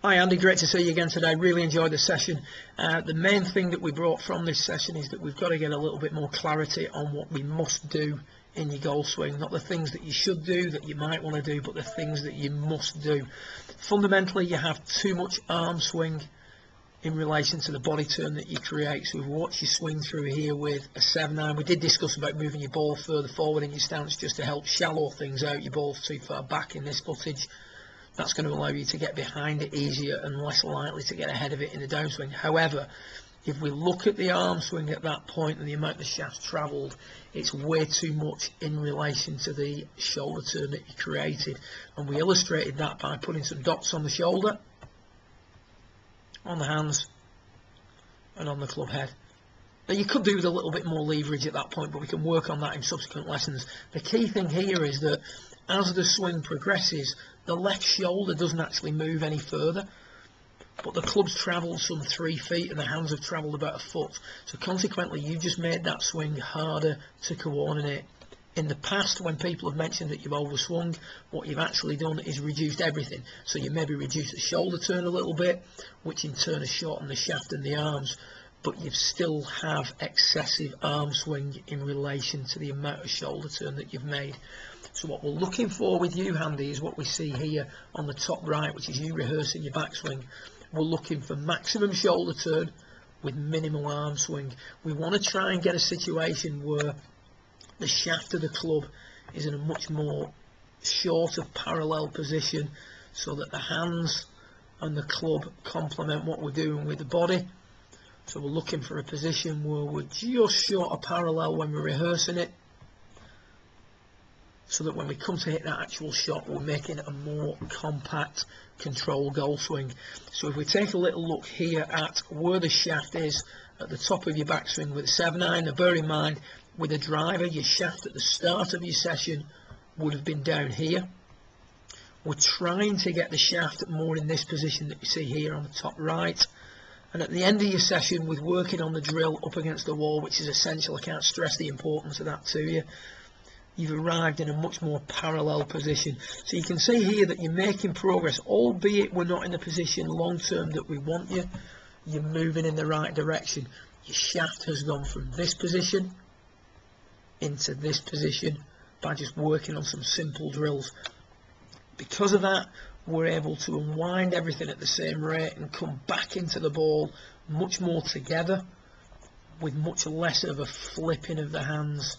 Hi Andy, great to see you again today. Really enjoyed the session. The main thing that we brought from this session is that we've got to get a little bit more clarity on what we must do in your golf swing. Not the things that you should do, that you might want to do, but the things that you must do. Fundamentally, you have too much arm swing in relation to the body turn that you create. So we've watched you swing through here with a 7-iron. We did discuss about moving your ball further forward in your stance just to help shallow things out. Your ball's too far back in this footage. That's going to allow you to get behind it easier and less likely to get ahead of it in the downswing. However, if we look at the arm swing at that point and the amount the shaft's travelled, it's way too much in relation to the shoulder turn that you created. And we illustrated that by putting some dots on the shoulder, on the hands, and on the club head. Now you could do with a little bit more leverage at that point, but we can work on that in subsequent lessons. The key thing here is that as the swing progresses, the left shoulder doesn't actually move any further, but the club's travelled some 3 feet and the hands have travelled about a foot. So consequently, you just made that swing harder to coordinate. In the past, when people have mentioned that you've overswung, what you've actually done is reduced everything. So you maybe reduced the shoulder turn a little bit, which in turn has shortened the shaft and the arms, but you still have excessive arm swing in relation to the amount of shoulder turn that you've made. So what we're looking for with you, Handy, is what we see here on the top right, which is you rehearsing your backswing. We're looking for maximum shoulder turn with minimal arm swing. We want to try and get a situation where the shaft of the club is in a much more short of parallel position, so that the hands and the club complement what we're doing with the body. So we're looking for a position where we're just short of parallel when we're rehearsing it, so that when we come to hit that actual shot, we're making a more compact control golf swing. So if we take a little look here at where the shaft is at the top of your backswing with a 7-iron, now bear in mind, with a driver, your shaft at the start of your session would have been down here. We're trying to get the shaft more in this position that you see here on the top right. And at the end of your session, with working on the drill up against the wall, which is essential, I can't stress the importance of that to you, you've arrived in a much more parallel position. So you can see here that you're making progress, albeit we're not in the position long term that we want you. You're moving in the right direction. Your shaft has gone from this position into this position by just working on some simple drills. Because of that, we're able to unwind everything at the same rate and come back into the ball much more together, with much less of a flipping of the hands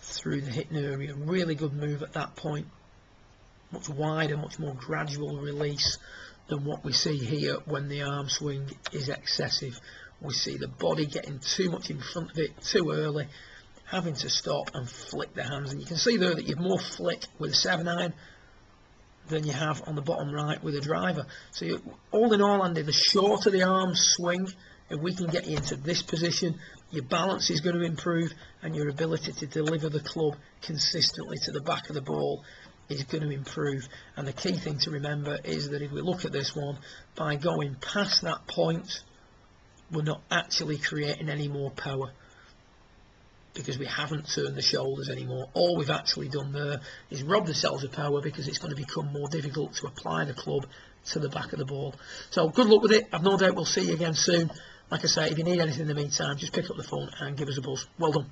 through the hitting area. Really good move at that point, much wider, much more gradual release than what we see here when the arm swing is excessive. We see the body getting too much in front of it too early, having to stop and flick the hands. And you can see there that you've more flick with a 7-iron than you have on the bottom right with a driver. So all in all, Andy, the shorter the arm swing, if we can get you into this position, your balance is going to improve and your ability to deliver the club consistently to the back of the ball is going to improve. And the key thing to remember is that if we look at this one, by going past that point, we're not actually creating any more power, because we haven't turned the shoulders anymore. All we've actually done there is rob ourselves of power, because it's going to become more difficult to apply the club to the back of the ball. So good luck with it. I've no doubt we'll see you again soon. Like I say, if you need anything in the meantime, just pick up the phone and give us a buzz. Well done.